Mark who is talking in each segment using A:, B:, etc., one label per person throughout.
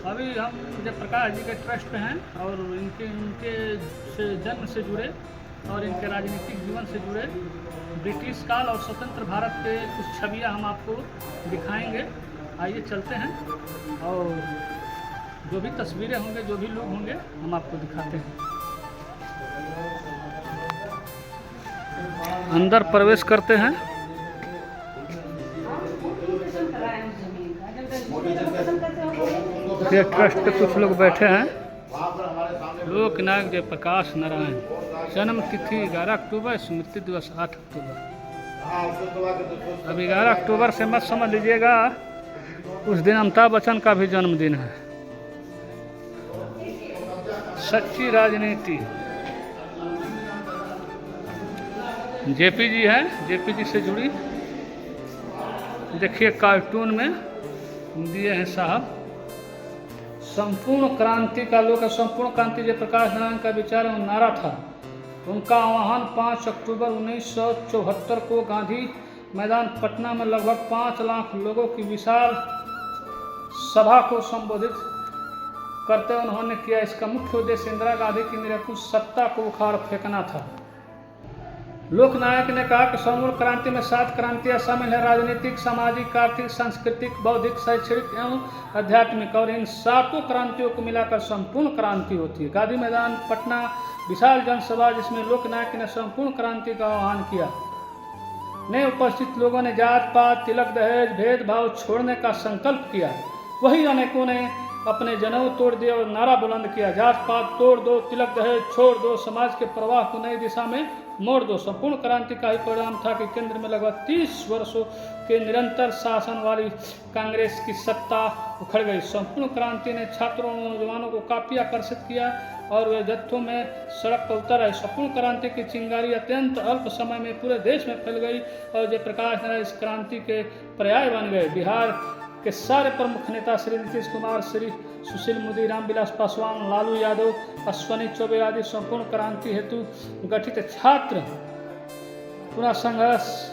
A: अभी हम जयप्रकाश जी के ट्रस्ट पे हैं और उनके से जन्म से जुड़े और इनके राजनीतिक जीवन से जुड़े ब्रिटिश काल और स्वतंत्र भारत के कुछ छवियां हम आपको दिखाएंगे। आइए चलते हैं और जो भी तस्वीरें होंगे, जो भी लोग होंगे, हम आपको दिखाते हैं। अंदर प्रवेश करते हैं। ये ट्रस्ट पे कुछ लोग बैठे हैं। लोकनायक जयप्रकाश नारायण, जन्म तिथि 11 अक्टूबर, स्मृति दिवस 8 अक्टूबर। अब 11 अक्टूबर से मत समझ लीजिएगा, उस दिन अमिताभ बच्चन का भी जन्मदिन है। सच्ची राजनीति। जेपी जी है, जेपी जी से जुड़ी देखिए कार्टून में दिए हैं साहब। संपूर्ण क्रांति का लोग संपूर्ण क्रांति जयप्रकाश नारायण का विचार एवं नारा था। उनका आह्वान 5 अक्टूबर 1974 को गांधी मैदान पटना में लगभग 5 लाख लोगों की विशाल सभा को संबोधित करते हुए उन्होंने किया। इसका मुख्य उद्देश्य इंदिरा गांधी की निरंकुश सत्ता को उखाड़ फेंकना था। लोकनायक ने कहा कि समूल क्रांति में 7 क्रांतियां शामिल है: राजनीतिक, सामाजिक, आर्थिक, सांस्कृतिक, बौद्धिक, शैक्षणिक एवं आध्यात्मिक, और इन 7 क्रांतियों को मिलाकर संपूर्ण क्रांति होती है। गांधी मैदान पटना विशाल जनसभा जिसमें लोकनायक ने संपूर्ण क्रांति का आह्वान किया ने उपस्थित लोगों ने जात पात, तिलक दहेज, भेदभाव छोड़ने का संकल्प किया। वही अनेकों ने अपने जनेऊ तोड़ दिए और नारा बुलंद किया, जात पात तोड़ दो, तिलक दहेज छोड़ दो, समाज के प्रवाह को नई दिशा में मोड़ दो। संपूर्ण क्रांति का ही परिणाम था कि केंद्र में लगभग 30 वर्षों के निरंतर शासन वाली कांग्रेस की सत्ता उखड़ गई। संपूर्ण क्रांति ने छात्रों और नौजवानों को काफी आकर्षित किया और वे जत्थों में सड़क पर उतर आए। संपूर्ण क्रांति की चिंगारी अत्यंत अल्प समय में पूरे देश में फैल गई और जयप्रकाश नारायण इस क्रांति के पर्याय बन गए। बिहार के सारे प्रमुख नेता श्री नीतीश कुमार, श्री सुशील मोदी, रामविलास पासवान, लालू यादव, अश्वनी चौबे आदि संपूर्ण क्रांति हेतु गठित छात्र पुनः संघर्ष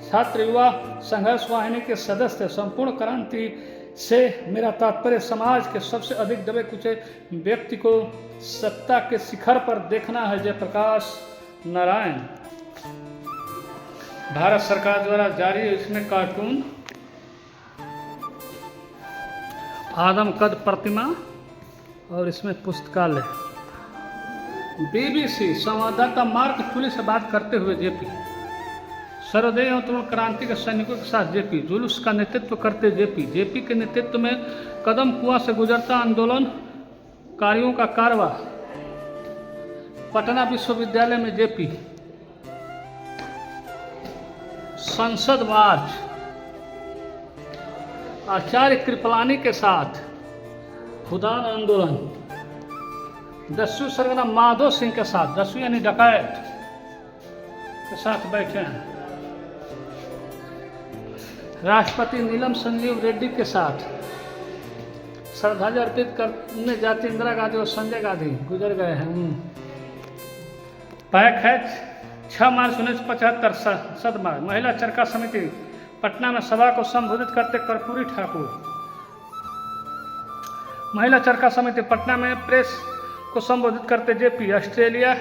A: छात्र युवा संघर्ष वाहिनी के सदस्य। संपूर्ण क्रांति से मेरा तात्पर्य समाज के सबसे अधिक दबे कुचे व्यक्ति को सत्ता के शिखर पर देखना है। जयप्रकाश नारायण। भारत सरकार द्वारा जारी है इसमें कार्टून, आदम कद प्रतिमा और इसमें पुस्तकालय। बीबीसी संवाददाता मार्क टुली से बात करते हुए जेपी। सर्वोदय एवं तरुण क्रांति के सैनिकों के साथ जेपी। जुलूस का नेतृत्व करते जेपी। जेपी के नेतृत्व में कदम कुआं से गुजरता आंदोलनकारियों का कारवां। पटना विश्वविद्यालय में जेपी। संसद मार्च आचार्य कृपलानी के साथ। खुदान आंदोलन 10वीं सरगना माधो सिंह के साथ, 10वीं यानी डकैत के साथ बैठे हैं। राष्ट्रपति नीलम संजीव रेड्डी के साथ श्रद्धांजलि अर्पित करने जाती इंदिरा गांधी और संजय गांधी गुजर गए हैं। पैक है 6 मार्च 1975 संसद मार्च। महिला चरखा समिति पटना में सभा को संबोधित करते कर्पूरी ठाकुर। महिला चरखा समिति पटना में प्रेस को संबोधित करते जेपी। ऑस्ट्रेलिया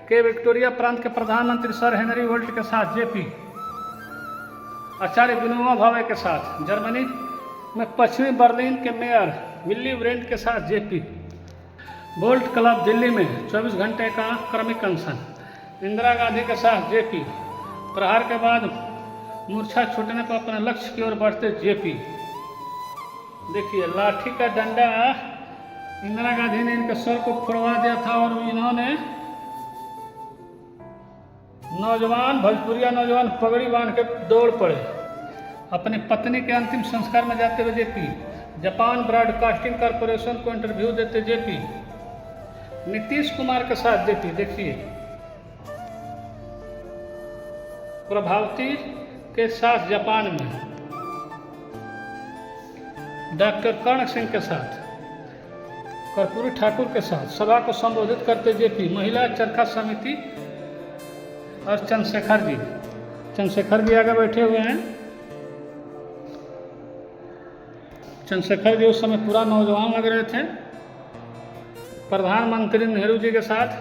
A: के विक्टोरिया प्रांत के प्रधानमंत्री सर हेनरी वोल्ट के साथ जेपी। आचार्य विनोबा भावे के साथ। जर्मनी में पश्चिमी बर्लिन के मेयर विल्ली ब्रेंट के साथ जेपी। बोल्ट क्लब दिल्ली में 24 घंटे का क्रमिक अनशन। इंदिरा गांधी के साथ जेपी। प्रहार के बाद मूर्छा छूटने पर अपने लक्ष्य की ओर बढ़ते जेपी। देखिए लाठी का डंडा इंदिरा गांधी ने इनके सर को फोड़वा दिया था और इन्होंने भोजपुरिया नौजवान पगड़ी बांध के दौड़ पड़े अपनी पत्नी के अंतिम संस्कार में जाते हुए जेपी। जापान ब्रॉडकास्टिंग कॉरपोरेशन को इंटरव्यू देते जेपी। नीतीश कुमार के साथ जेपी। देखिए प्रभावती के साथ जापान में। डॉक्टर कर्ण सिंह के साथ। कर्पूरी ठाकुर के साथ सभा को संबोधित करते जेपी। महिला चरखा समिति और चंद्रशेखर जी आगे बैठे हुए हैं। चंद्रशेखर जी उस समय पूरा नौजवान लग रहे थे। प्रधानमंत्री नेहरू जी के साथ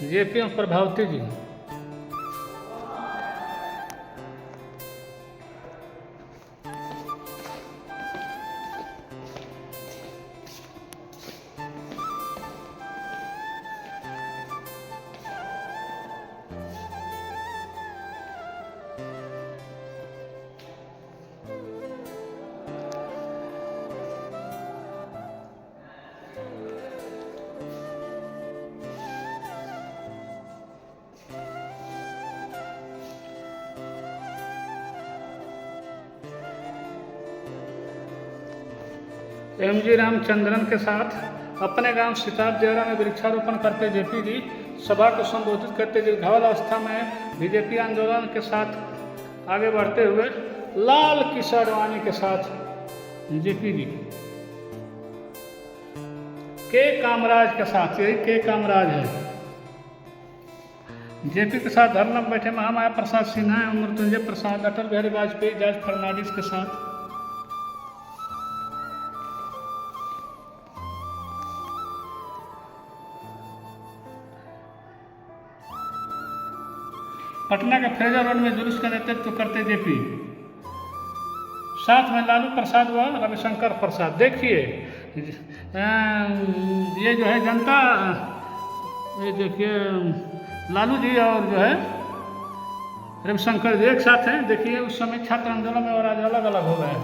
A: जेपी और प्रभावती जी। एम.जी. रामचंद्रन के साथ अपने गांव सिताब देवरा में वृक्षारोपण करते जेपी जी सभा को संबोधित करते दीर्घावस्था में बीजेपी आंदोलन के साथ आगे बढ़ते हुए लाल किशन आडवाणी के साथ जेपी जी के कामराज के साथ, यही के कामराज है, जेपी के साथ धरना में बैठे महामाया प्रसाद सिन्हा एवं मृत्युंजय प्रसाद, अटल बिहारी वाजपेयी, जॉर्ज फर्नांडिस के साथ। पटना के फ्रेजर रोड में जुलूस का नेतृत्व करते जेपी, साथ में लालू प्रसाद व रविशंकर प्रसाद। देखिए ये जो है जनता, ये देखिए लालू जी और जो है रविशंकर जी एक साथ हैं। देखिए उस समय छात्र आंदोलन में और आज अलग अलग हो गए।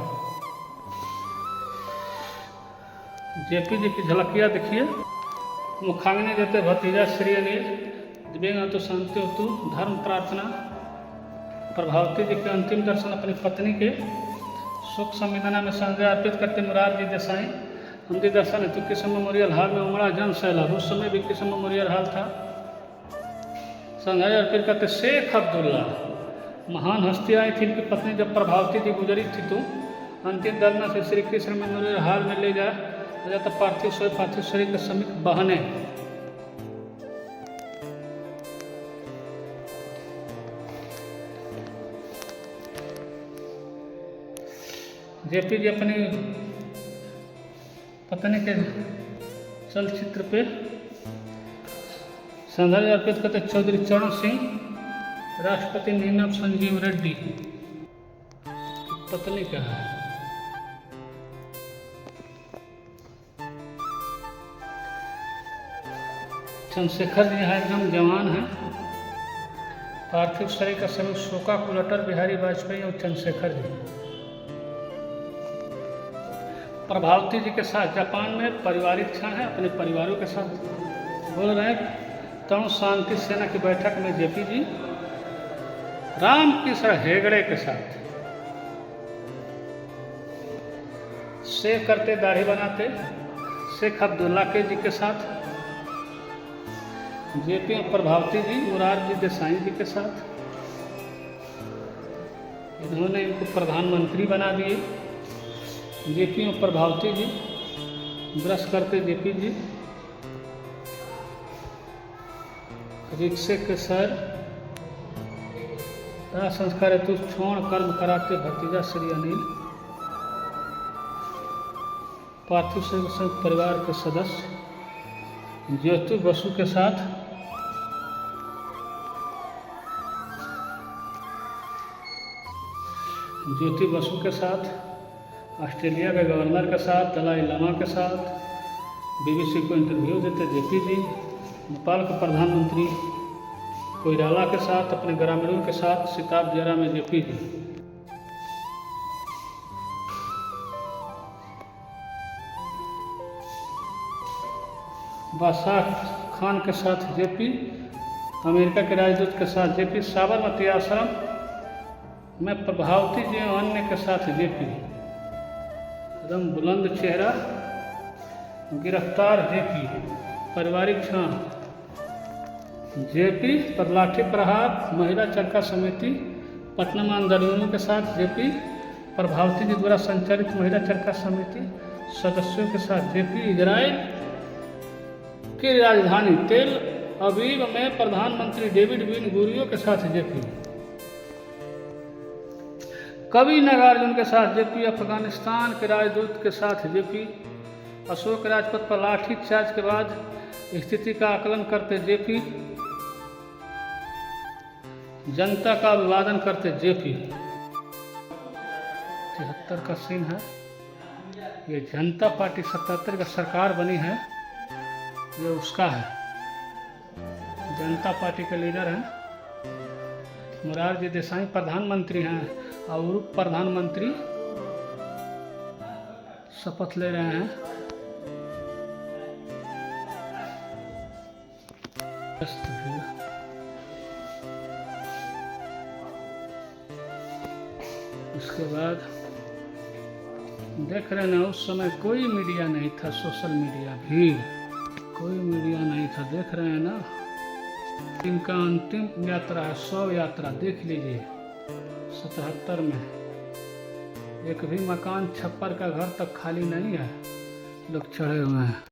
A: जेपी जी की झलकियाँ देखिए। मुखाग्नि देते भतीजा श्री अनिल, दिव्यांग तो शांति होतु, धर्म प्रार्थना। प्रभावती जी के अंतिम दर्शन अपनी पत्नी के शोक संवेदना में संजय अर्पित करते मुरारजी देसाई। अंतिम दर्शन हेतु किशन मेमोरियल हॉल में उमड़ा जन सैलाब, उस समय भी किशन मेमोरियल हॉल था। संजय अर्पित करते शेख अब्दुल्ला, महान हस्ती आई थी। इनकी पत्नी जब प्रभावती जी गुजरी थी तो अंतिम दर्शन से श्री कृष्ण मेमोरियल हॉल में ले जाता पार्थिव शरीर के समीप बहने। जेपी जी अपनी पत्नी के चलचित्र पे श्रद्धांजलि अर्पित करते चौधरी चरण सिंह, राष्ट्रपति नीनम संजीव रेड्डी पत्नी का है। चंद्रशेखर जी यहाँ एकदम जवान है। पार्थिव शरीर का सभी शोकाकुल अटल बिहारी वाजपेयी और चंद्रशेखर जी। प्रभावती जी के साथ जापान में पारिवारिक क्षण है, अपने परिवारों के साथ बोल रहे हैं। तरुण शांति सेना की बैठक में जेपी जी रामकिशन हेगड़े के साथ शेख करते दाढ़ी बनाते शेख अब्दुल्ला के जी के साथ। जेपी और प्रभावती जी मुरारजी देसाई जी के साथ। इन्होंने इनको प्रधानमंत्री बना दिए। जेपी और प्रभावती जी ब्रश करते जेपी जी रिक्शे के सर संस्कार हेतु छोड़ कर्म कराते भतीजा श्री अनिल। पार्थिव शरीर परिवार के सदस्य ज्योति बसु के साथ। ज्योति बसु के साथ, ऑस्ट्रेलिया के गवर्नर के साथ, दलाई लामा के साथ बीबीसी को इंटरव्यू देते जेपी जी। नेपाल के प्रधानमंत्री कोइराला के साथ, अपने ग्रामीणों के साथ सिताब देवरा में जेपी जी। बादशाह खान के साथ जेपी, अमेरिका के राजदूत के साथ जेपी, साबरमती आश्रम में प्रभावती जी और अन्य के साथ जेपी। एकदम बुलंद चेहरा, गिरफ्तार जेपी, पारिवारिक क्षण जेपी, पर लाठी प्रहार, महिला चरखा समिति पटना में आंदोलनों के साथ जेपी, प्रभावती जी द्वारा संचालित महिला चरखा समिति सदस्यों के साथ जेपी। इजराइल की राजधानी तेल अवीव में प्रधानमंत्री डेविड बिन गुरियो के साथ जेपी। कवि नागार्जुन के साथ जेपी, अफगानिस्तान के राजदूत के साथ जेपी, अशोक राजपथ पर लाठीचार्ज के बाद स्थिति का आकलन करते जेपी, जनता का अभिवादन करते जेपी। 73 का सीन है, ये जनता पार्टी 77 का सरकार बनी है, ये उसका है, जनता पार्टी के लीडर हैं मोरारजी देसाई, प्रधानमंत्री हैं और उप प्रधानमंत्री शपथ ले रहे हैं। इसके बाद देख रहे हैं उस समय कोई मीडिया नहीं था, सोशल मीडिया भी कोई मीडिया नहीं था। देख रहे हैं ना, इनका अंतिम यात्रा है, 100 यात्रा देख लीजिए। 77 में एक भी मकान, छप्पर का घर तक खाली नहीं है, लोग चढ़े हुए हैं।